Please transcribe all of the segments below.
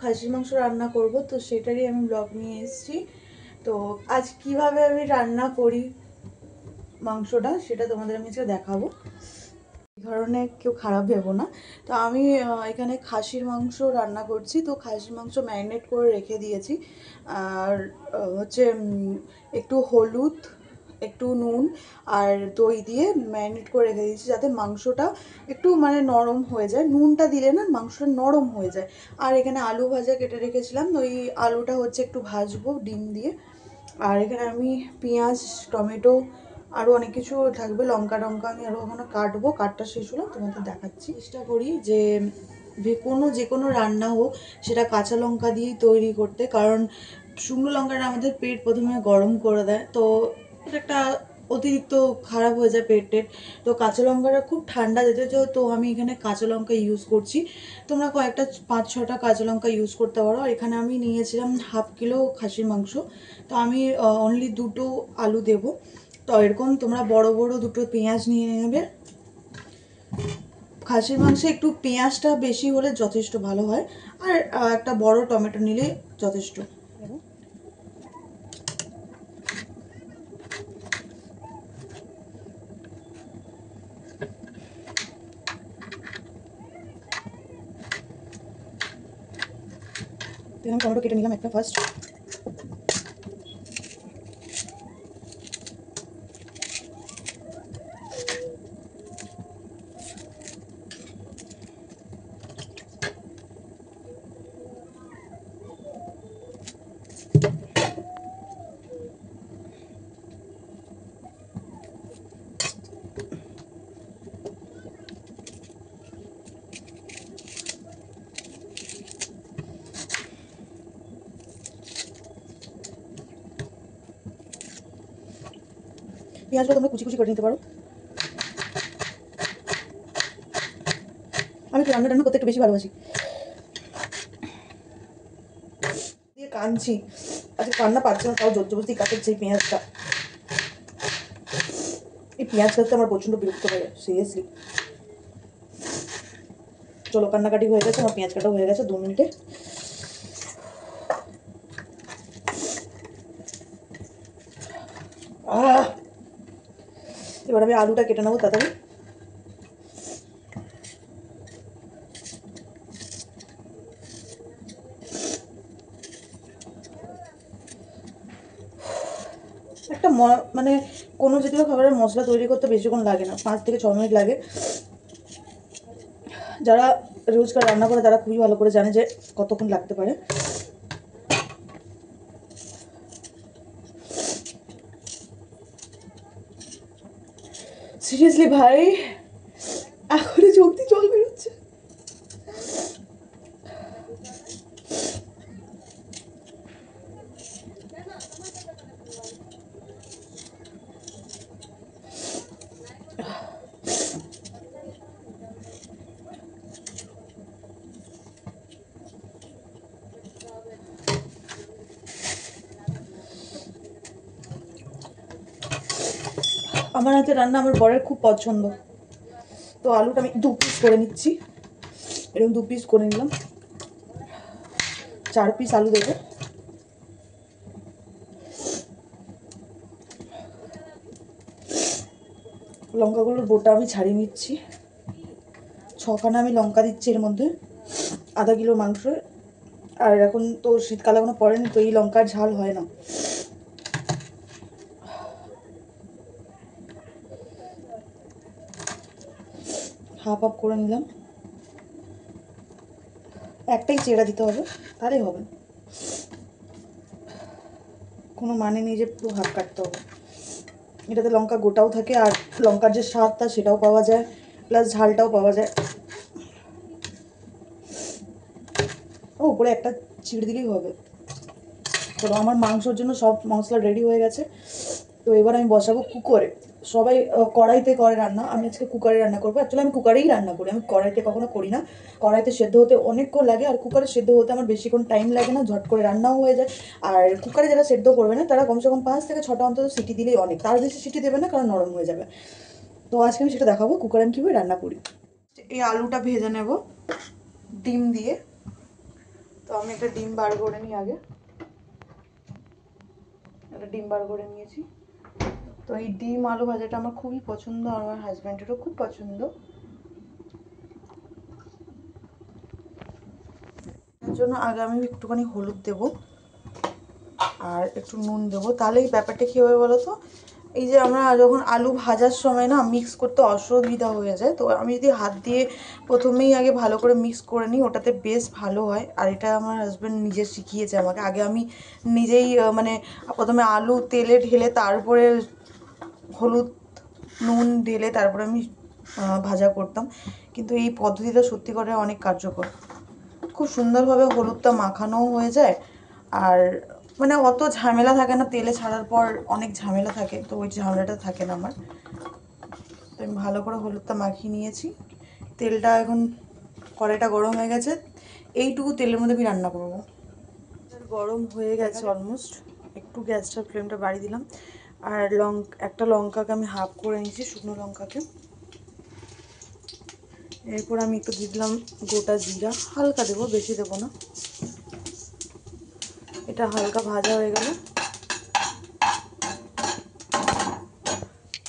খাসির মাংস রান্না করব, তো সেটারই আমি ব্লগ নিয়ে এসেছি। তো আজ কিভাবে আমি রান্না করি মাংসটা সেটা তোমাদের আমি আজকে দেখাবো। এই ধরনের কেউ খারাপ ভেবো না। তো আমি এখানে খাসির মাংস রান্না করছি। তো খাসির মাংস ম্যারিনেট করে রেখে দিয়েছি। আর হচ্ছে একটু হলুদ, একটু নুন আর দই দিয়ে ম্যারিনেট করে রেখে দিয়েছি, যাতে মাংসটা একটু মানে নরম হয়ে যায়। নুনটা দিলে না মাংসটা নরম হয়ে যায়। আর এখানে আলু ভাজা কেটে রেখেছিলাম, ওই আলুটা হচ্ছে একটু ভাজবো ডিম দিয়ে। আর এখানে আমি পেঁয়াজ, টমেটো, আরও অনেক কিছু থাকবে, লঙ্কা টঙ্কা আমি আরও ওখানে কাটবো। কাটটা শেষ হলো তোমাদের দেখাচ্ছি। চেষ্টা করি যে যে কোনো রান্না হোক সেটা কাঁচা লঙ্কা দিয়েই তৈরি করতে, কারণ শুকনো লঙ্কাটা আমাদের পেট প্রথমে গরম করে দেয়। তো এটা একটা অতিরিক্ত খারাপ হয়ে যায় পেট টেট। তো কাঁচা লঙ্কাটা খুব ঠান্ডা যেতে চাও, তো আমি এখানে কাঁচা লঙ্কা ইউজ করছি। তোমরা কয়েকটা 5-6টা কাঁচা লঙ্কা ইউজ করতে পারো। আর এখানে আমি নিয়েছিলাম 1/2 কিলো খাসির মাংস। তো আমি অনলি 2টো আলু দেবো। তো এরকম তোমরা বড় বড় 2টো পেঁয়াজ নিয়ে নেবে। খাসির মাংসে একটু পেঁয়াজটা বেশি হলে যথেষ্ট ভালো হয়। আর একটা বড় টমেটো নিলে যথেষ্ট। আমি টমেটো কেটে নিলাম একটা ফার্স্ট। পেঁয়াজটা তোমরা কুচি কুচি করে নিতে পারো। আমি তো রান্না করতে একটু বেশি ভালোবাসি। দিয়ে কাঁদছি, আজকে কান্না পাচ্ছে না, তাও জোর জবরদস্তি কাটাচ্ছি এই পেঁয়াজটা। এই পেঁয়াজ কাটতে আমার প্রচণ্ড বিরক্ত করে, সিরিয়াসলি। চলো, কান্নাকাটি হয়ে গেছে, আমার পেঁয়াজ কাটা হয়ে গেছে 2 মিনিটে। এবার আমি আলুটা কেটে নেবো তাড়াতাড়ি। একটা মানে কোনো জাতীয় খাবারের মশলা তৈরি করতে বেশিক্ষণ লাগে না, 5 থেকে 6 মিনিট লাগে। যারা রোজকার রান্না করে তারা খুবই ভালো করে জানে যে কতক্ষণ লাগতে পারে। সিরিয়াসলি ভাই, এখনই চোখ দিয়ে জল বেরোচ্ছে। আমার হাতে রান্না আমার বরের খুব পছন্দ। তো আলুটা আমি 2 পিস করে নিচ্ছি, এরকম 2 পিস করে নিলাম। 4 পিস আলু দেবো। লঙ্কাগুলোর বোটা আমি ছাড়িয়ে নিচ্ছি। 6খানা আমি লঙ্কা দিচ্ছি এর মধ্যে, আধা কিলো মাংস। আর এখন তো শীতকাল এখনো পড়েনি, তো এই লঙ্কার ঝাল হয় না। হাফ হাফ করে নিলাম, একটাই চেরা দিতে হবে, তাহলেই হবে। কোনো মানে নেই যে পুরো হাফ কাটতে হবে। এটাতে লঙ্কা গোটাও থাকে, আর লঙ্কার যে স্বাদটা সেটাও পাওয়া যায়, প্লাস ঝালটাও পাওয়া যায়। ও উপরে একটা ছিঁড়ে দিলেই হবে। চলো, আমার মাংসর জন্য সব মশলা রেডি হয়ে গেছে। তো এবার আমি বসাবো কুকারে। সবাই কড়াইতে করে রান্না, আমি আজকে কুকারে রান্না করবো। অ্যাকচুয়ালি আমি কুকারেই রান্না করি, আমি কড়াইতে কখনো করি না। কড়াইতে সেদ্ধ হতে অনেকক্ষণ লাগে, আর কুকারে সেদ্ধ হতে আমার বেশিক্ষণ টাইম লাগে না, ঝট করে রান্নাও হয়ে যায়। আর কুকারে যারা সেদ্ধ করবে না তারা কমসে কম 5 থেকে 6টা অন্তত সিটি দিলেই অনেক, তার বেশি সিটি দেবে না, কারণ নরম হয়ে যাবে। তো আজকে আমি সেটা দেখাবো কুকারে আমি কীভাবে রান্না করি। এই আলুটা ভেজে নেব ডিম দিয়ে। তো আমি একটা ডিম বার করে নিই আগে। একটা ডিম বার করে নিয়েছি। তো এই ডিম আলু ভাজাটা আমার খুবই পছন্দ, আর আমার হাজব্যান্ডেরও খুব পছন্দ। এর জন্য আগে আমি একটুখানি হলুদ দেবো আর একটু নুন দেবো। তাহলে এই ব্যাপারটা কী হবে বলো তো, এই যে আমরা যখন আলু ভাজার সময় না মিক্স করতে অসুবিধা হয়ে যায়। তো আমি যদি হাত দিয়ে প্রথমেই আগে ভালো করে মিক্স করে নিই, ওটাতে বেশ ভালো হয়। আর এটা আমার হাজব্যান্ড নিজে শিখিয়েছে আমাকে। আগে আমি নিজেই মানে প্রথমে আলু তেলে ঢেলে তারপরে হলুদ নুন ঢেলে তারপরে আমি ভাজা করতাম, কিন্তু এই পদ্ধতিটা সত্যি করে অনেক কার্যকর। খুব সুন্দরভাবে হলুদটা মাখানোও হয়ে যায়, আর মানে অত ঝামেলা থাকে না। তেলে ছাড়ার পর অনেক ঝামেলা থাকে, তো ওই ঝামেলাটা থাকে না আমার। তো আমি ভালো করে হলুদটা মাখিয়ে নিয়েছি। তেলটা এখন কড়াইটা গরম হয়ে গেছে, এইটুকু তেলের মধ্যে আমি রান্না করবো। গরম হয়ে গেছে অলমোস্ট, একটু গ্যাসটার ফ্লেমটা বাড়িয়ে দিলাম। আর একটা লঙ্কাকে আমি হাফ করে নিয়েছি, শুকনো লঙ্কাকে। এরপর আমি একটু দিয়ে দিলাম গোটা জিরা, হালকা দেবো, বেশি দেবো না। এটা হালকা ভাজা হয়ে গেলে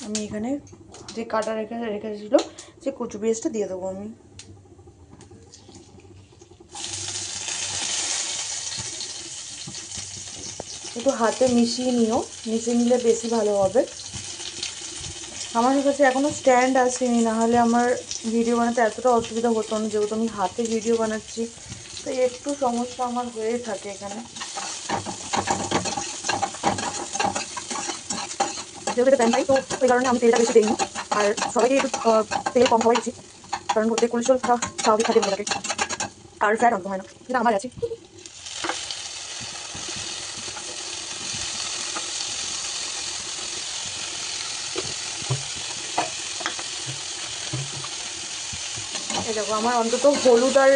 আমি এখানে যে কাটা রেখেছিল যে কচু পেঁয়াজটা দিয়ে দেবো আমি। একটু হাতে মিশিয়ে নিও, মিশিয়ে নিলে বেশি ভালো হবে। আমার কাছে এখনও স্ট্যান্ড আসেনি, নাহলে আমার ভিডিও বানাতে এতটা অসুবিধা হতো না, যেহেতু আমি হাতে ভিডিও বানাচ্ছি। তো একটু সমস্যা আমার হয়ে থাকে এখানে, যেহেতু এটা প্যান ফ্রাই, তো ওই কারণে আমি তেলটা বেশি দিইনি। আর সবাইকে একটু তেল কম খাওয়াই উচিত, কারণ প্রত্যেক কোলেস্ট্রল স্বাভাবিক থাকে মনে থাকে, আর ফ্যাট অন্ত হয় না, যেটা আমার আছে। এই দেখো, আমার অন্তত হলুদ আর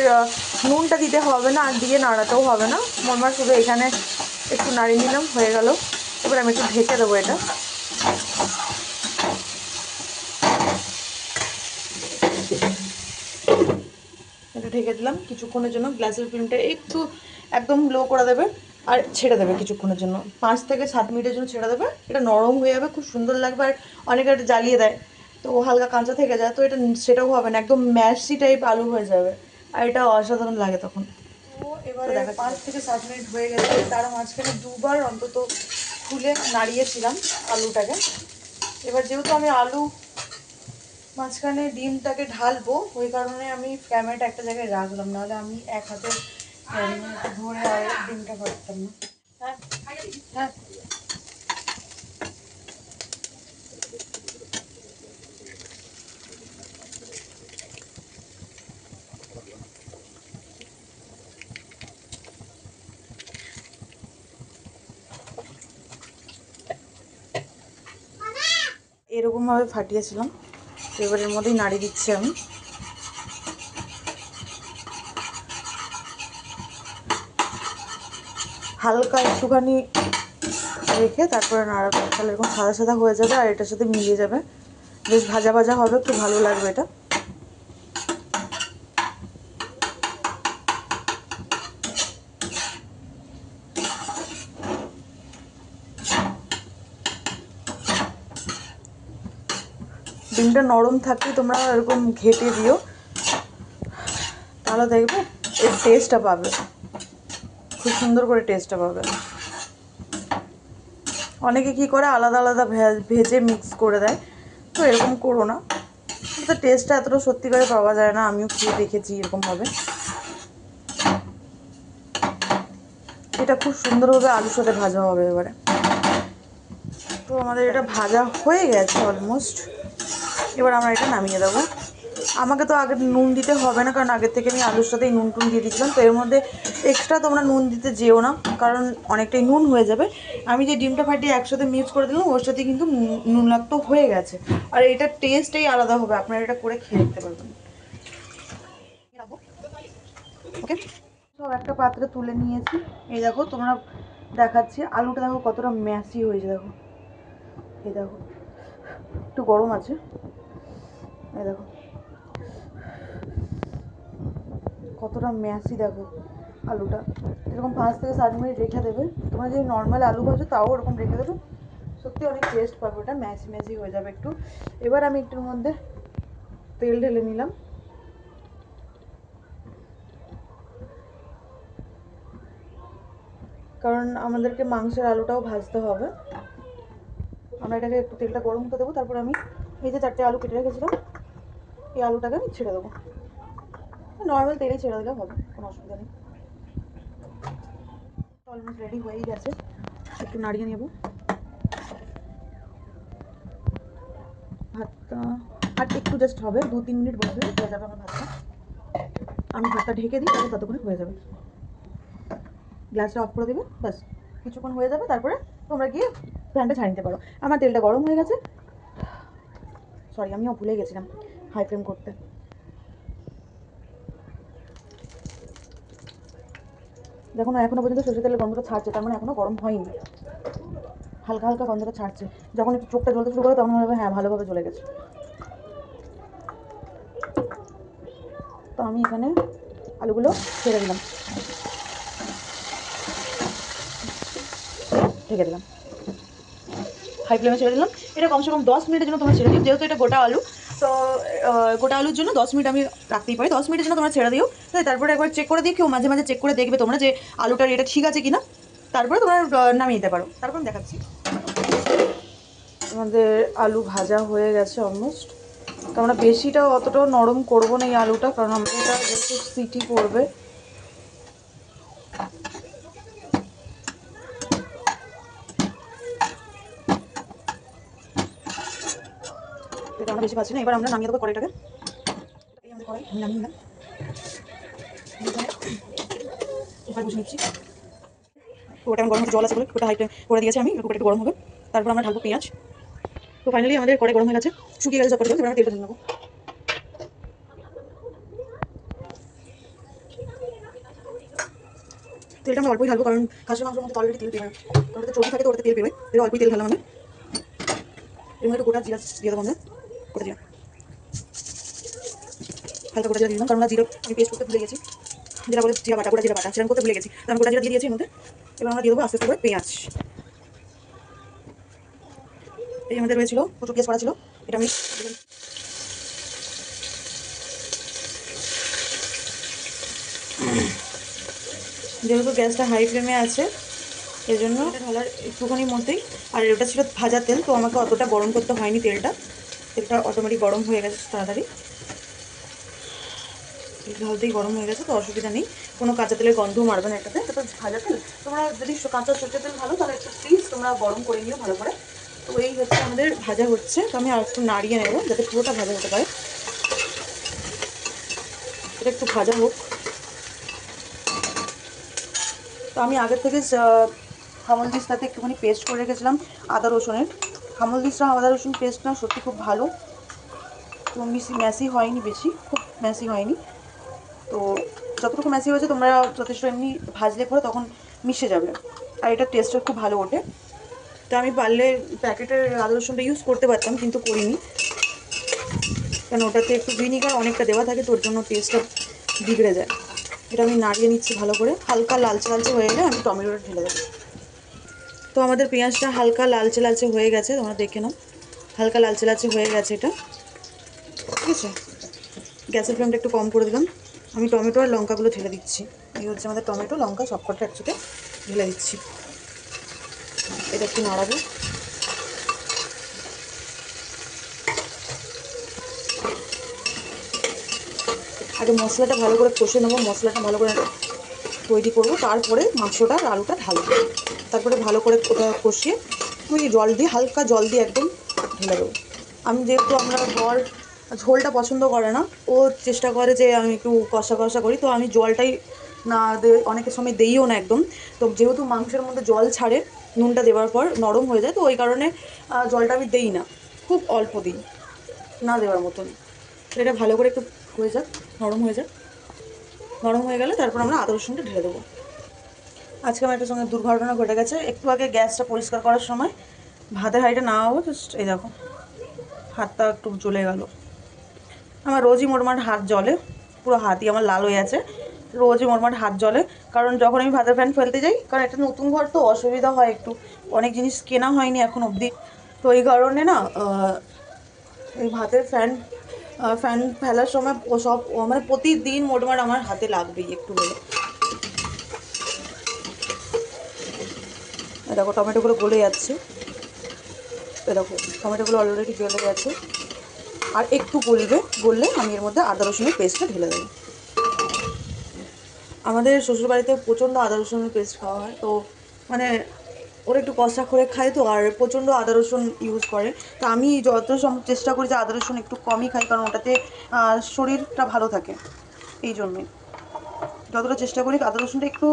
নুনটা দিতে হবে না, আর দিয়ে নাড়াতেও হবে না। আমার শুধু এখানে একটু নাড়িয়ে নিলাম, হয়ে গেল। এবার আমি একটু ঢেকে দেবো এটা। এটা ঢেকে দিলাম কিছুক্ষণের জন্য। গ্যাসের ফ্লেমটা একটু একদম লো করে দেবে, আর ছেড়ে দেবে কিছুক্ষণের জন্য, 5 থেকে 7 মিনিটের জন্য ছেড়ে দেবে। এটা নরম হয়ে যাবে, খুব সুন্দর লাগবে। আর অনেকে এটা জ্বালিয়ে দেয়, তো হালকা কাঁচা থেকে যায়, তো এটা সেটাও হবে না, একদম ম্যাশি টাইপ আলু হয়ে যাবে, আর এটা অসাধারণ লাগে তখন। তো এবারে 5 থেকে 7 মিনিট হয়ে গেছে, তার মাঝখানে দুবার অন্তত খুলে নাড়িয়েছিলাম আলুটাকে। এবার যেহেতু আমি আলু মাঝখানে ডিমটাকে ঢালবো, ওই কারণে আমি ক্যামেরাটা একটা জায়গায় রাখলাম, নাহলে আমি এক হাতে ধরে আর ডিমটা ভাজতাম না। হ্যাঁ হ্যাঁ, এরকমভাবে ফাটিয়েছিলাম। তো এবার এর মধ্যেই নাড়িয়ে দিচ্ছি আমি। হালকা একটুখানি রেখে তারপরে নাড়াবো, তাহলে এরকম সাদা সাদা হয়ে যাবে, আর এটার সাথে মিলিয়ে যাবে, বেশ ভাজা ভাজা হবে, খুব ভালো লাগবে এটা। ডিমটা নরম থাকলে তোমরা এরকম ঘেটে দিও, তাহলে দেখবে এর টেস্টটা পাবে, খুব সুন্দর করে টেস্টটা পাবে। অনেকে কী করে আলাদা আলাদা ভেজে মিক্স করে দেয়, তো এরকম করো না, তো টেস্টটা এতটা সত্যিকারে পাওয়া যায় না। আমিও খেয়ে দেখেছি এরকমভাবে। এটা খুব সুন্দরভাবে আলুর সাথে ভাজা হবে এবারে। তো আমাদের এটা ভাজা হয়ে গেছে অলমোস্ট। এবার আমরা এটা নামিয়ে দেবো। আমাকে তো আগে নুন দিতে হবে না, কারণ আগের থেকে আমি আলুর সাথেই নুন টুন দিয়ে দিয়েছিলাম। তো এর মধ্যে এক্সট্রা তোমরা নুন দিতে যেও না, কারণ অনেকটাই নুন হয়ে যাবে। আমি যে ডিমটা ফাটিয়ে একসাথে মিক্স করে দিলাম, ওর সাথে কিন্তু নুন লাগতো হয়ে গেছে। আর এটার টেস্টটাই আলাদা হবে, আপনারা এটা করে খেয়ে দেখতে পারবেন। ওকে, সব একটা পাত্রে তুলে নিয়েছি। এই দেখো, তোমরা দেখাচ্ছি আলুটা, দেখো কতটা ম্যাসি হয়েছে। দেখো, এই দেখো একটু গরম আছে, এই দেখো কতটা ম্যাসি। দেখো আলুটা এরকম 5 থেকে 7 মিনিট রেখে দেবে। তোমরা যদি নর্মাল আলু ভাজো তাও ওরকম রেখে দেবে, সত্যি অনেক টেস্ট পাবে, ওটা ম্যাচি ম্যাচি হয়ে যাবে একটু। এবার আমি একটুর মধ্যে তেল ঢেলে নিলাম। কারণ আমাদেরকে মাংসের আলুটাও ভাজতে হবে। আমরা এটাকে একটু তেলটা গরম হতে দেবো, তারপর আমি এই যে 4টে আলু কেটে রেখেছিলাম এই আলুটাকে আমি ছেড়ে দেবো। নর্মাল তেলেই ছেড়ে দিলে হবে, কোনো অসুবিধা নেই। অলমোস্ট রেডি হয়েই গেছে, একটু নাড়িয়ে নেব ভাতটা। আর একটু জাস্ট হবে, 2-3 মিনিট বসলে হয়ে যাবে আমার ভাতটা। আমি ভাতটা ঢেকে দিই, তাহলে ততক্ষণে হয়ে যাবে। গ্যাসটা অফ করে দেবে, ব্যাস কিছুক্ষণ হয়ে যাবে, তারপরে তোমরা গিয়ে ফ্যানটা ছাড়িয়ে নিতে পারো। আমার তেলটা গরম হয়ে গেছে, সরি আমিও ভুলে গেছিলাম হাই ফ্লেম করতে। দেখো না এখনো পর্যন্ত সরষের তেলের গন্ধটা ছাড়ছে, তার মানে এখনো গরম হয়নি, হালকা হালকা গন্ধটা ছাড়ছে। যখন একটু চোখটা জ্বলতে শুরু করে তখন মনে হবে হ্যাঁ ভালোভাবে জ্বলে গেছে। তো আমি এখানে আলুগুলো ছেড়ে দিলাম, ঢেকে দিলাম, হাই ফ্লেমে ছেড়ে দিলাম। এটা কমসে কম 10 মিনিটের জন্য তোমরা ছেড়ে দিও, যেহেতু এটা গোটা আলু। তো গোটা আলুর জন্য 10 মিনিট আমি রাখতেই পারি। 10 মিনিটের জন্য তোমরা ছেড়ে দিও, তাই তারপরে একবার চেক করে দেখো, মাঝে মাঝে চেক করে দেখবে তোমরা যে আলুটার এটা ঠিক আছে কিনা, তারপরে তোমরা নামিয়ে দিতে পারো। তারপর আমি দেখাচ্ছি। আমাদের আলু ভাজা হয়ে গেছে অলমোস্ট। তো আমরা বেশিটা অতটাও নরম করবো না এই আলুটা, কারণ আমরা এটা যেহেতু সিটি পড়বে। এটা আমরা বেশি পাচ্ছি না। এবার আমরা নামিয়ে দেবো কড়াইটাকে। এই আমাদের কড়াই, আমি নামিয়ে নিলাম। এবার বসে নিচ্ছি। ওটা আমি গরম হতে জল আছে বলে ওটা হাই ফ্লেম করে দিয়েছি আমি, একটু গরম হবে। তারপর আমরা ঢালবো পেঁয়াজ। তো ফাইনালি আমাদের কড়াই গরম হয়ে গেছে, শুকিয়ে গেছে সব করে। এবার আমরা তেলটা ঢেলে নেবো। তেলটা আমরা অল্পই ঢালবো, কারণ খাসির মাংসের মধ্যে অলরেডি তেল বেরোয়, কারণ ওটা চর্বি থাকে তো ওটাতে তেল বেরোয়। এবার অল্পই তেল ঢাললাম আমি। এর মধ্যে একটু গোটা জিরা দিয়ে দেবো আমরা, গোটা জিরা, হালকা গোটা জিরা দিলাম, কারণ আমরা জিরা আমি পেস্ট করতে ভুলে গেছি। জিরা বলে জিরা বাটা, গোটা জিরা বাটা সেরকম করতে ভুলে গেছি, তো আমি গোটা জিরা দিয়ে দিয়েছি এর মধ্যে। এবার আমরা দিয়ে দেবো আস্তে আস্তে করে পেঁয়াজ। এই আমাদের রয়েছিল প্রচুর পেঁয়াজ করা ছিল, এটা আমি যেহেতু গ্যাসটা হাই ফ্লেমে আছে এই জন্য এটা ঢালার একটুখানি মধ্যেই। আর এটা ছিল ভাজা তেল, তো আমাকে অতটা গরম করতে হয়নি তেলটা, তেলটা অটোমেটিক গরম হয়ে গেছে তাড়াতাড়ি। ঢালতেই গরম হয়ে গেছে, তো অসুবিধা নেই, কোনো কাঁচা তেলের গন্ধও মারবে না এটাতে। এটা তো ভাজা তেল, তোমরা যদি কাঁচা সরষের তেল ভালো তাহলে একটু প্লিজ তোমরা গরম করে নিও ভালো করে। তো এই হচ্ছে আমাদের ভাজা হচ্ছে, তো আমি আর একটু নাড়িয়ে নেবো যাতে পুরোটা ভাজা হতে পারে। এটা একটু ভাজা হোক। তো আমি আগের থেকে হামলদিস্তাতে একটুখানি পেস্ট করে রেখেছিলাম আদা রসুনের। হামলদিস্তা আদা রসুন পেস্টটা সত্যি খুব ভালো, তো ম্যাসি হয়নি, বেশি খুব ম্যাসি হয়নি। তো যতটুকু ম্যাসি হয়েছে তোমরা যথেষ্ট এমনি ভাজলে পরে তখন মিশে যাবে, আর এটা টেস্টটা খুব ভালো ওঠে। তো আমি পারলে প্যাকেটের আদা রসুনটা ইউজ করতে পারতাম, কিন্তু করিনি, কারণ ওটাতে একটু ভিনিগার অনেকটা দেওয়া থাকে, তো ওর জন্য টেস্টটা বিগড়ে যায়। এটা আমি নাড়িয়ে নিচ্ছি ভালো করে, হালকা লালচে লালচে হয়ে গেলে আমি টমেটোটা ঢেলে দেবো। তো আমাদের পেঁয়াজটা হালকা লালচে লালচে হয়ে গেছে, তোমরা দেখে নাও, হালকা লালচে লালচে হয়ে গেছে এটা, ঠিক আছে। গ্যাসের ফ্লেমটা একটু কম করে দিলাম। আমি টমেটো আর লঙ্কাগুলো ঢেলে দিচ্ছি। এই হচ্ছে আমাদের টমেটো লঙ্কা সবকটা একসাথে ঢেলে দিচ্ছি। এটা একটু নাড়াবো। আগে মশলাটা ভালো করে কষে নেবো, মশলাটা ভালো করে তৈরি করবো, তারপরে মাংসটা আর আলুটা ঢালবো। তারপরে ভালো করে ওটা কষিয়ে ওই জল দিয়ে, হালকা জল দিয়ে একদম ঢেলে দেবো। আমি যেহেতু আমরা বর ঝোলটা পছন্দ করে না, ও চেষ্টা করে যে আমি একটু কষা কষা করি, তো আমি জলটাই না অনেকের সময় দিইও না একদম। তো যেহেতু মাংসের মধ্যে জল ছাড়ে নুনটা দেওয়ার পর নরম হয়ে যায়, তো ওই কারণে জলটা আমি দিই না, খুব অল্প দিই, না দেওয়ার মতন। এটা ভালো করে একটু হয়ে যাক, নরম হয়ে যাক, নরম হয়ে গেলে তারপর আমরা আদা রসুনটা ঢেলে দেবো। আজকে আমার একটা সঙ্গে দুর্ঘটনা ঘটে গেছে। একটু আগে গ্যাসটা পরিষ্কার করার সময় ভাতের হাঁড়িটা নামাবো, জাস্ট এই দেখো হাতটা একটু জ্বলে গেল। আমার রোজই মোটমাট হাত জ্বলে, পুরো হাতই আমার লাল হয়ে আছে, রোজই মোটমাট হাত জ্বলে। কারণ যখন আমি ভাতের ফ্যান ফেলতে যাই, কারণ একটা নতুন ঘর তো অসুবিধা হয় একটু, অনেক জিনিস কেনা হয়নি এখন অবধি, তো এই কারণে না এই ভাতের ফ্যান ফেলার সময় সব মানে প্রতিদিন মোটমাট আমার হাতে লাগবেই একটু হলে। দেখো টমেটোগুলো গলে যাচ্ছে, দেখো টমেটোগুলো অলরেডি গলে গেছে, আর একটু গললে আমি এর মধ্যে আদা রসুনের পেস্টটা ঢেলে দেবো। আমাদের শ্বশুরবাড়িতে প্রচণ্ড আদা রসুনের পেস্ট খাওয়া হয়, তো মানে ওরা একটু কষা করে খায় তো, আর প্রচণ্ড আদা রসুন ইউজ করে। তো আমি যত সম্ভব চেষ্টা করি যে আদা রসুন একটু কমই খাই, কারণ ওটাতে শরীরটা ভালো থাকে, এই জন্যই যতটা চেষ্টা করি আদা রসুনটা একটু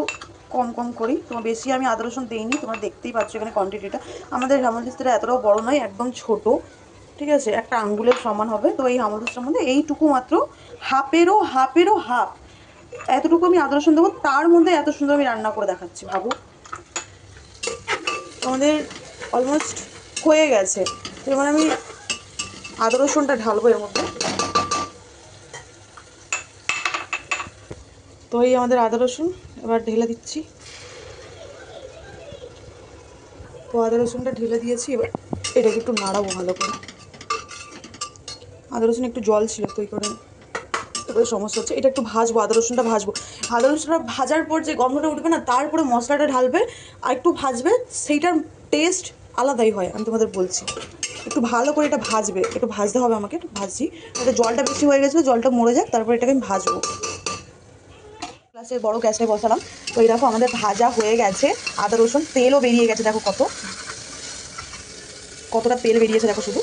কম করি। তো বেশি আমি আদা রসুন দিইনি, তোমরা দেখতেই পাচ্ছ এখানে কোয়ান্টিটিটা। আমাদের হেমন্তিস্তাটা এতটাও বড় নয়, একদম ছোট, ঠিক আছে, একটা আঙ্গুলের সমান হবে। তো এই হেমন্তিস্তার মধ্যে এইটুকু মাত্র হাফেরও হাফ এতটুকু আমি আদা রসুন দেবো, তার মধ্যে এত সুন্দর আমি রান্না করে দেখাচ্ছি। ভাবো আমাদের অলমোস্ট হয়ে গেছে, তো এবার আমি আদা রসুনটা ঢালবো এর মধ্যে। তো এই আমাদের আদা রসুন এবার ঢেলে দিচ্ছি। তো আদা রসুনটা ঢেলে দিয়েছি, এবার এটাকে একটু নাড়াবো ভালো করে। আদা রসুন একটু জল ছিল তো এই করে সমস্যা হচ্ছে। এটা একটু ভাজবো, আদা রসুনটা ভাজবো। আদা রসুনটা ভাজার পর যে গন্ধটা উঠবে না, তারপরে মশলাটা ঢালবে আর একটু ভাজবে, সেইটার টেস্ট আলাদাই হয়। আমি তোমাদের বলছি, একটু ভালো করে এটা ভাজবে, একটু ভাজতে হবে আমাকে, একটু ভাজছি। এটা জলটা বেশি হয়ে গেছিলো, জলটা মরে যাক, তারপর এটাকে আমি ভাজবো। বড় গ্যাসে বসালাম। তো এই দেখো আমাদের ভাজা হয়ে গেছে আদা রসুন, তেলও বেরিয়ে গেছে, দেখো কতটা তেল বেরিয়েছে দেখো, শুধু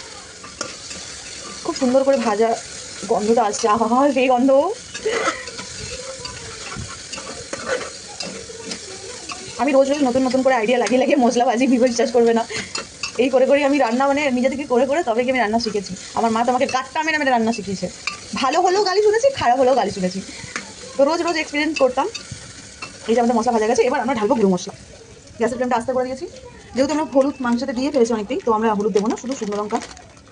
খুব সুন্দর করে ভাজা গন্ধটা আসছে, আহা সেই গন্ধ। আমি রোজ নতুন করে আইডিয়া লাগিয়ে মশলা ভাজি, বিশ্বাস করবে না, এই করে আমি রান্না মানে নিজে থেকে করে তবে কি আমি রান্না শিখেছি। আমার মা তো আমাকে গাট্টা মেরে রান্না শিখিয়েছে, ভালো হলেও গালি শুনেছি, খারাপ হলেও গালি শুনেছি, তো রোজ এক্সপিরিয়েন্স করতাম। এই যে আমাদের মশলা ভাজা গেছে, এবার আমরা ঢালবো গুঁড়ো মশলা। গ্যাসের ফ্লেমটা আস্তে করে দিয়েছি, যেহেতু আমরা হলুদ মাংসতে দিয়ে ফেলেছি অনেকটাই, তো আমরা হলুদ দেবো না, শুধু শুকনো লঙ্কা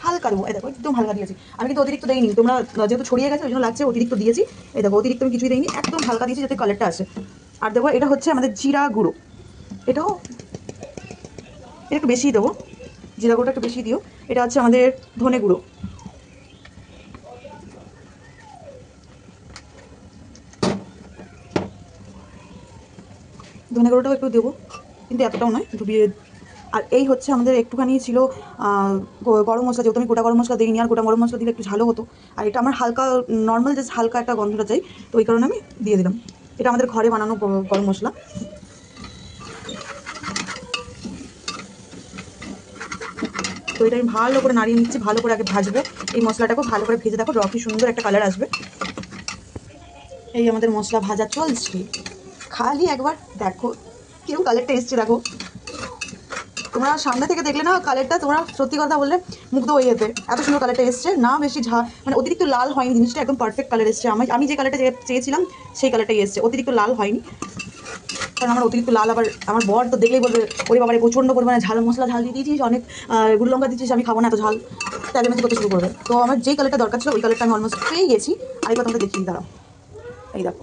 হালকা দেবো। এই দেখো একদম হালকা দিয়েছি, আমি কিন্তু অতিরিক্ত দেইনি, তোমরা যেহেতু ছড়িয়ে গেছে ওই জন্য লাগছে অতিরিক্ত দিয়েছি। এই দেখো অতিরিক্ত আমি কিছুই দেইনি, একদম হালকা দিয়েছি যাতে কালারটা আসে। আর দেবো এটা হচ্ছে আমাদের জিরা গুঁড়ো, এটা একটু বেশিই দেবো, জিরা গুঁড়োটা একটু বেশি দিও। এটা হচ্ছে আমাদের ধনে গুঁড়ো, ধনে গুঁড়োটাও একটু দেবো, কিন্তু এতটাও নয়, ডুবিয়ে। আর এই হচ্ছে আমাদের একটুখানি ছিল গরম মশলা, যেহেতু আমি গোটা গরম মশলা দিইনি, আর গোটা গরম মশলা দিলে একটু ঝালও হতো। আর এটা আমার হালকা নর্মাল, জাস্ট হালকা একটা গন্ধটা চাই, তো ওই কারণে আমি দিয়ে দিলাম। এটা আমাদের ঘরে বানানো গরম মশলা। তো এটা আমি ভালো করে নাড়িয়ে নিচ্ছি, ভালো করে আগে ভাজবো এই মশলাটাকেও, ভালো করে ভেজে দেখো কি সুন্দর একটা কালার আসবে। এই আমাদের মশলা ভাজা চলছে, খালি একবার দেখো কেউ কালারটা এসছে, দেখো তোমরা সামনে থেকে দেখলে না কালারটা, তোমরা সত্যি কথা বললে মুগ্ধ হয়ে যেতে, এত সুন্দর কালারটা এসছে না, বেশি মানে অতিরিক্ত লাল হয়নি জিনিসটা, একদম পারফেক্ট কালার এসছে। আমি যে কালারটা চেয়েছিলাম সেই কালারটাই এসছে, অতিরিক্ত লাল হয়নি। কারণ আমার অতিরিক্ত লাল, আবার আমার বর তো দেখলেই বলবে ওরে বাবারে প্রচণ্ড পরিমাণে ঝাল মশলা, ঝাল দিয়ে দিয়েছিস, অনেক গুঁড়ো লঙ্কা দিচ্ছিস, আমি খাবো না এত ঝাল, তেলেমেচি করতে শুরু করবে। তো আমার যেই কালারটা দরকার ছিল ওই কালারটা আমি অলমোস্ট পেয়ে গেছি। আরেকবার তোমরা দেখিয়ে দাঁড়াও, এই দেখো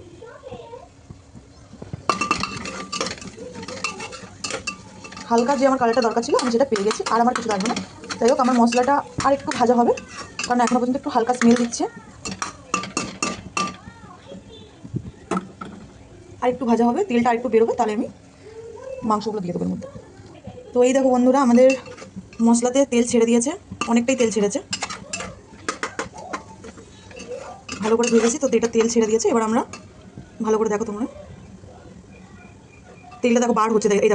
হালকা যে আমার কালারটা দরকার ছিল আমি সেটা পেয়ে গেছি, আর আমার কিছু লাগবে না। যাই হোক আমার মশলাটা আর একটু ভাজা হবে, কারণ এখনো পর্যন্ত একটু হালকা স্মেল দিচ্ছে, আর একটু ভাজা হবে, তেলটা আর একটু বেরোবে, তাহলে আমি মাংসগুলো দিয়ে দেবো এর মধ্যে। তো এই দেখো বন্ধুরা আমাদের মশলাতে তেল ছেড়ে দিয়েছে, অনেকটাই তেল ছেড়েছে, ভালো করে ভেজেছি তো এটা তেল ছেড়ে দিয়েছে। এবার আমরা ভালো করে দেখো তোমরা, তেলটা দেখো বার হচ্ছে, এই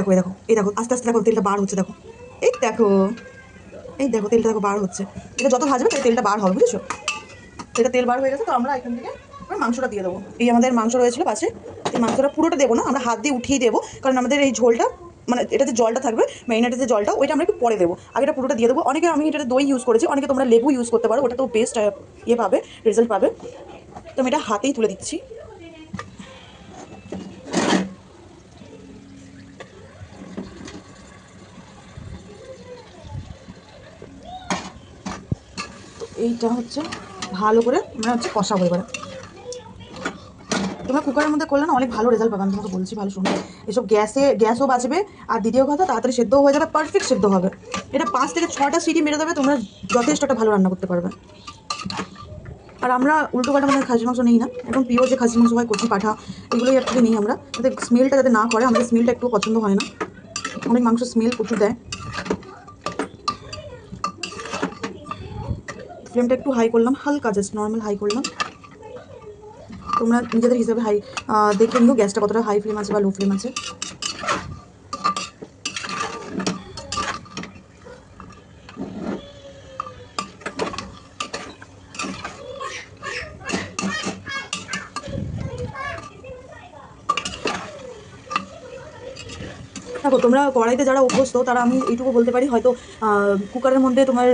দেখো আস্তে আস্তে দেখো তেলটা বার হচ্ছে, দেখো এই দেখো তেলটা দেখো বার হচ্ছে। এটা যত ভাজবে তাই তেলটা বার হবে, বুঝেছো? এটা তেল বার হয়ে গেছে, তো আমরা এখান থেকে মাংসটা দিয়ে দেবো। এই আমাদের মাংস রয়েছিল পাশে, এই মাংসটা পুরোটা দেবো না, আমরা হাত দিয়ে উঠিয়ে দেবো, কারণ আমাদের এই ঝোলটা মানে এটাতে জলটা থাকবে, ম্যারিনেটের যে জলটা ওইটা আমরা একটু পরে দেবো, আগে এটা পুরোটা দিয়ে দেবো। অনেকে আমি এটাতে দই ইউজ করেছি, অনেকে তোমরা লেবু ইউজ করতে পারো, ওটা তো বেস্ট পাবে, রেজাল্ট পাবে। তো আমি এটা হাতেই তুলে দিচ্ছি। এইটা হচ্ছে ভালো করে আমরা কষাবো। এবারে তোমরা কুকারের মধ্যে করলে না অনেক ভালো রেজাল্ট পাবে, আমি তোমাকে বলছি ভালো শুনো। এসব গ্যাসও বাঁচবে, আর দ্বিতীয় কথা তাড়াতাড়ি সেদ্ধও হয়ে যাবে, পারফেক্ট সেদ্ধ হবে। এটা 5 থেকে 6টা সিটি মেরে দেবে, তোমরা যথেষ্ট একটা ভালো রান্না করতে পারবে। আর আমরা উল্টো পাল্টা মানে খাসির মাংস নিই না, একদম পিওর যে খাসির মাংস হয়, কচি পাঠা, এগুলোই একটু নিই আমরা, যাতে স্মেলটা যাতে না করে। আমাদের স্মেলটা একটু পছন্দ হয় না, অনেক মাংস স্মেল প্রচুর দেয়। ফ্লেমটা একটু হাই করলাম, হালকা জাস্ট নর্মাল হাই করলাম। তোমরা নিজেদের হিসাবে হাই দেখে নিও গ্যাসটা কতটা হাই ফ্লেম আছে বা লো ফ্লেম আছে। দেখো তোমরা কড়াইতে যারা অভ্যস্ত তারা আমি এইটুকু বলতে পারি, হয়তো কুকারের মধ্যে তোমার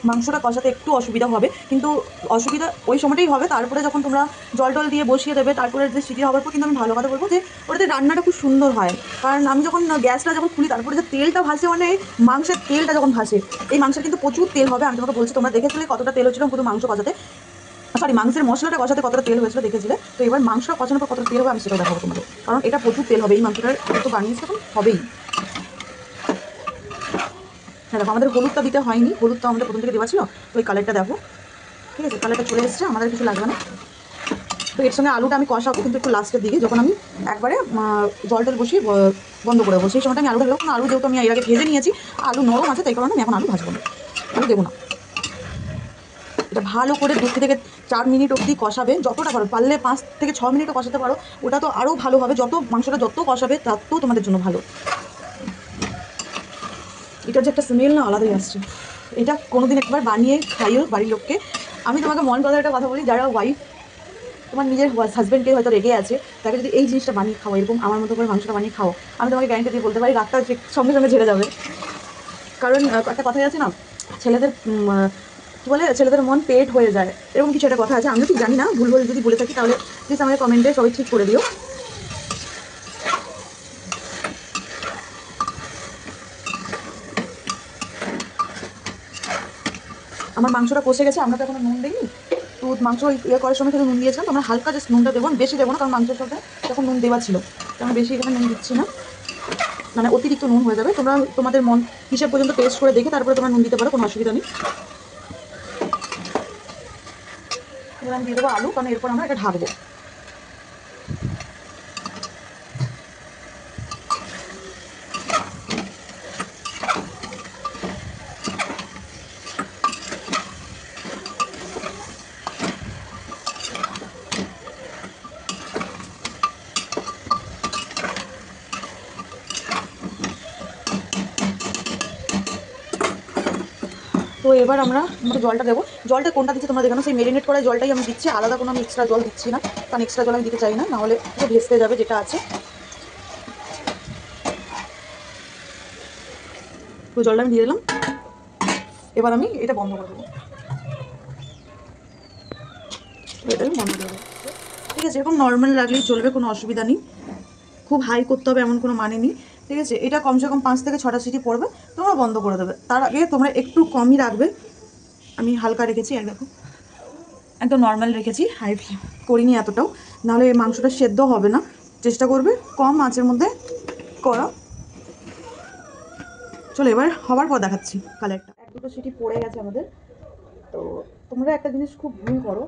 মাংসটা কষাতে একটু অসুবিধা হবে, কিন্তু অসুবিধা ওই সময়টাই হবে। তারপরে যখন তোমরা জল টল দিয়ে বসিয়ে দেবে, তারপরে যে সিটি হওয়ার পর কিন্তু আমি ভালো কথা বলবো যে ওটাতে রান্নাটা খুব সুন্দর হয়। কারণ আমি যখন গ্যাসটা যখন খুলি, তারপরে যে তেলটা ভাসে, মানে মাংসের তেলটা যখন ভাসে, এই মাংসের কিন্তু প্রচুর তেল হবে। আমি তোমাকে বলছি, তোমরা দেখেছিলে কতটা তেল হচ্ছিল পুরো মাংস কষাতে, সরি মাংসের মশলাটা কষাতে কতটা তেল হয়েছিল দেখেছিলে। তো এবার মাংসটা কষানোর পর কতটা তেল হবে আমি সেটাও দেখাবো তোমাকে, কারণ এটা প্রচুর তেল হবে, এই মাংসটার তো বানিয়েছে তখন হবেই। হ্যাঁ দেখো, আমাদের হলুদটা দিতে হয়নি, হলুদটা আমাদের প্রথম থেকে দেওয়া ছিল। তো এই কালারটা দেখো, ঠিক আছে, কালারটা চলে এসছে, আমাদের কিছু লাগবে না। তো এর সঙ্গে আলুটা আমি কষাবো কিন্তু একটু লাস্টের দিকে, যখন আমি একবারে জল টল বসিয়ে বন্ধ করে দেবো, সেই সময়টা আমি আলুটা দেবো। কারণ আলু যেহেতু আমি এর আগে ভেজে নিয়েছি, আলু নরম আছে, তাই কারণে আমি এখন আলু ভাজবো না, আলু দেবো না। এটা ভালো করে 2 থেকে 4 মিনিট অবধি কষাবে, যতটা পারো, পারলে 5 থেকে 6 মিনিটও কষাতে পারো, ওটা তো আরও ভালো হবে। যত মাংসটা যত কষাবে তত তোমাদের জন্য ভালো। এটার যে একটা স্মেল না আলাদাই আসছে, এটা কোনোদিন একবার বানিয়ে খাইও বাড়ির লোককে। আমি তোমাকে মন কথা একটা কথা বলি, যারা ওয়াইফ তোমার নিজের হাজব্যান্ডকে হয়তো রেগে আছে, তাকে যদি এই জিনিসটা বানিয়ে খাও, এরকম আমার মতো করে মাংসটা বানিয়ে খাও, আমি তোমাকে গ্যারান্টি দিয়ে বলতে পারি রাতটা সঙ্গে সঙ্গে ঝেড়ে যাবে। কারণ একটা কথাই আছে না, ছেলেদের কী বলে, ছেলেদের মন পেট হয়ে যায়, এরকম কিছু একটা কথা আছে। আমি ঠিক জানি না, ভুল যদি বলে থাকি তাহলে প্লিজ আমাকে কমেন্টে সবাই ঠিক করে দিও। আমার মাংসটা কষে গেছে, আমরা তো এখনো নুন দিইনি। তো মাংস ইয়ে করার সময় কিন্তু নুন দিয়েছিলাম, তো আমরা হালকা জাস্ট নুনটা দেবো, বেশি দেবো না, কারণ মাংসের সাথে তখন নুন দেওয়া ছিল, তো আমি বেশি এখানে নুন দিচ্ছি না, মানে অতিরিক্ত নুন হয়ে যাবে। তোমরা তোমাদের মন হিসেব পর্যন্ত টেস্ট করে দেখে তারপরে তোমরা নুন দিতে পারো, কোনো অসুবিধা নেই। এবার আমি দিয়ে দেবো আলু, কারণ এরপর আমরা এটা ঢাকবো। তো এবার আমরা জলটা দেবো, জলটা কোনটা দিচ্ছি তোমরা দেখানো, সেই মেরিনেট করা জলটাই আমি দিচ্ছি, আলাদা কোনো আমি এক্সট্রা জল দিচ্ছি না, কারণ এক্সট্রা জল আমি দিতে চাই না, নাহলে পুরো ভেস্তে যাবে যেটা আছে। তো জলটা আমি দিয়ে দিলাম, এবার আমি এটা বন্ধ করে দেবো, এটা আমি বন্ধ করে দেবো। ঠিক আছে, এরকম নর্মাল রাখলেই চলবে, কোনো অসুবিধা নেই, খুব হাই করতে হবে এমন কোনো মানে নেই। ঠিক আছে, এটা কমসে কম 5 থেকে 6টা সিটি পড়বে, তোমরা বন্ধ করে দেবে। তার আগে তোমরা একটু কমই রাখবে, আমি হালকা রেখেছি, আর দেখো একদম নর্মাল রেখেছি, হাই ফ্লেম করিনি এতটাও, নাহলে এই মাংসটা সেদ্ধ হবে না। চেষ্টা করবে কম আঁচের মধ্যে করো। চলো এবার হওয়ার পর দেখাচ্ছি কালারটা। 1-2টো সিটি পড়ে গেছে আমাদের। তো তোমরা একটা জিনিস খুব ভুল করো,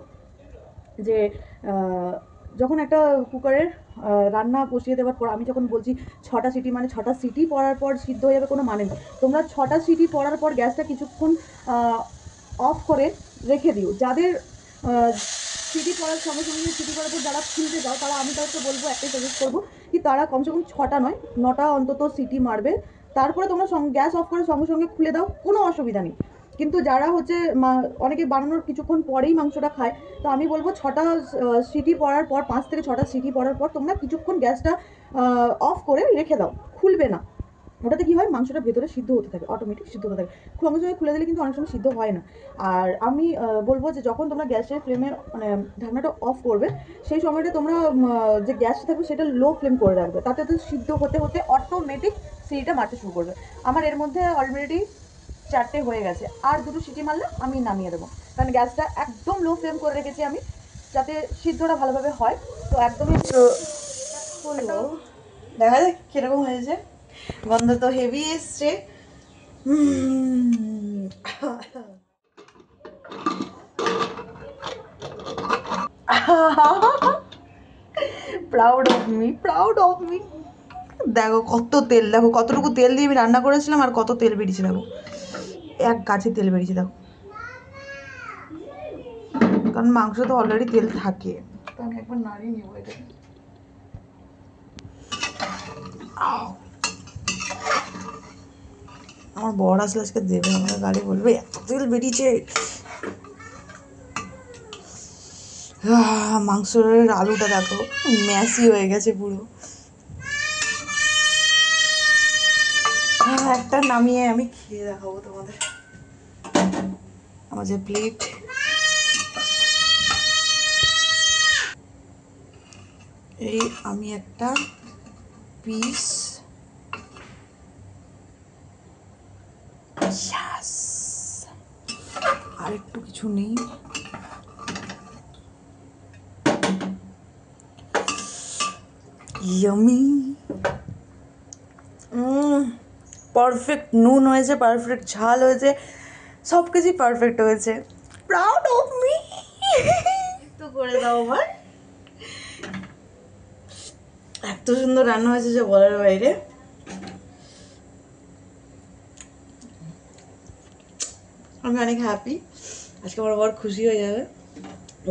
যে যখন একটা কুকারের রান্না বসিয়ে দেওয়ার পর আমি যখন বলছি 6টা সিটি, মানে 6টা সিটি পড়ার পর সিদ্ধ হয়ে যাবে, কোনো মানে নেই। তোমরা 6টা সিটি পড়ার পর গ্যাসটা কিছুক্ষণ অফ করে রেখে দিও। যাদের সিটি পড়ার সঙ্গে সঙ্গে সিটি পড়ার পর যারা খুলতে যাও, তারা আমি তাদেরকে বলবো, একটাই সাজেস্ট করবো, কি তারা কমসে কম 6টা নয় 9টা অন্তত সিটি মারবে, তারপরে তোমরা গ্যাস অফ করে সঙ্গে সঙ্গে খুলে দাও, কোনো অসুবিধা নেই। কিন্তু যারা হচ্ছে অনেকে বানানোর কিছুক্ষণ পরেই মাংসটা খায়, তো আমি বলবো 6টা সিটি পড়ার পর, 5 থেকে 6টা সিটি পড়ার পর তোমরা কিছুক্ষণ গ্যাসটা অফ করে রেখে দাও, খুলবে না। ওটাতে কী হয়, মাংসটা ভেতরে সিদ্ধ হতে থাকে, অটোমেটিক সিদ্ধ হতে থাকে, সঙ্গে সঙ্গে খুলে দিলে কিন্তু অনেক সময় সিদ্ধ হয় না। আর আমি বলবো যে যখন তোমরা গ্যাসের ফ্লেমে মানে ঢাকনাটা অফ করবে, সেই সময়টা তোমরা যে গ্যাসটা থাকবে সেটা লো ফ্লেম করে রাখবে, তাতে তো সিদ্ধ হতে হতে অটোমেটিক সিটিটা মারতে শুরু করবে। আমার এর মধ্যে অলরেডি 4টে হয়ে গেছে, আর 2টো সিটি মারলে আমি নামিয়ে দেবো, কারণ গ্যাসটা একদম লো ফ্লেম করে রেখেছি আমি। যাতে সিদ্ধটা ভালোভাবে হয়। তো একদমই হলো, দেখা যাক কীরকম হয়েছে। গন্ধ তো হেভি এসছে। Proud of me, proud of me. দেখো কত তেল, দেখো কতটুকু তেল দিয়ে আমি রান্না করেছিলাম আর কত তেল বেরিয়েছে দেখো, এক গাছে তেল বেরিয়েছে দেখো, কারণ মাংস তো অলরেডি তেল থাকে। তো আমি একবার নাড়িয়ে নেবো এটা। আমার বর আসলে আজকে দেবে, আমাকে গাড়ি বলবে এত তেল বেরিয়েছে। মাংসের আলুটা দেখো ম্যাসি হয়ে গেছে পুরো। একটা নামিয়ে আমি খেয়ে দেখাবো তোমাদের। আমার যে প্লেট, এই আমি একটা পিস, আর একটু কিছু নেই। ইয়ামি, পারফেক্ট নুন হয়েছে, পারফেক্ট ঝাল হয়েছে, সব কিছুই পারফেক্ট হয়েছে। Proud of me. তো করে দাও আমার, এত সুন্দর রান্না হয়েছে যে বলার বাইরে। আমি অনেক হ্যাপি, আজকে আমার বর খুশি হয়ে যাবে,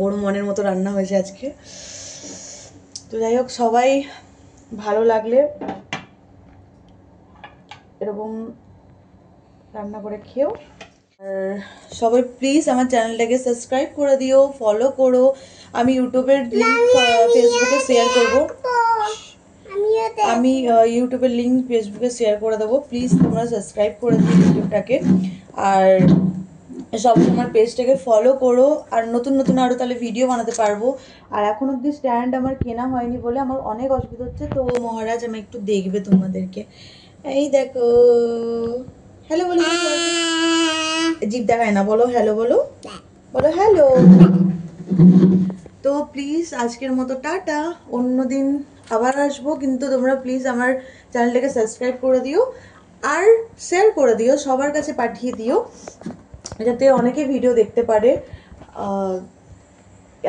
ওর মনের মতো রান্না হয়েছে আজকে। তো যাই হোক, সবাই ভালো লাগলে এরকম রান্না করে খেও। আর সবাই প্লিজ আমার চ্যানেলটাকে সাবস্ক্রাইব করে দিও, ফলো করো। আমি ইউটিউবের লিঙ্ক ফেসবুকে শেয়ার করবো, আমি ইউটিউবের লিঙ্ক ফেসবুকে শেয়ার করে দেবো। প্লিজ তোমরা সাবস্ক্রাইব করে দিও ইউটিউবটাকে, আর সবাই আমার পেজটাকে ফলো করো, আর নতুন নতুন আরও তাহলে ভিডিও বানাতে পারবো। আর এখন অবধি স্ট্যান্ড আমার কেনা হয়নি বলে আমার অনেক অসুবিধা হচ্ছে। তো মহারাজ আমি একটু দেখবে তোমাদেরকে, এই দেখো, হ্যালো বলো, জিভ দেখায় না, বলো হ্যালো, বলো বলো হ্যালো। তো প্লিজ আজকের মতো টাটা, অন্যদিন আবার আসবো, কিন্তু তোমরা প্লিজ আমার চ্যানেলটাকে সাবস্ক্রাইব করে দিও আর শেয়ার করে দিও, সবার কাছে পাঠিয়ে দিও, যাতে অনেকে ভিডিও দেখতে পারে।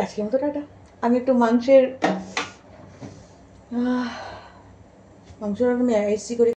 আজকের মতো টাটা। আমি একটু মাংসের আমি এসি করে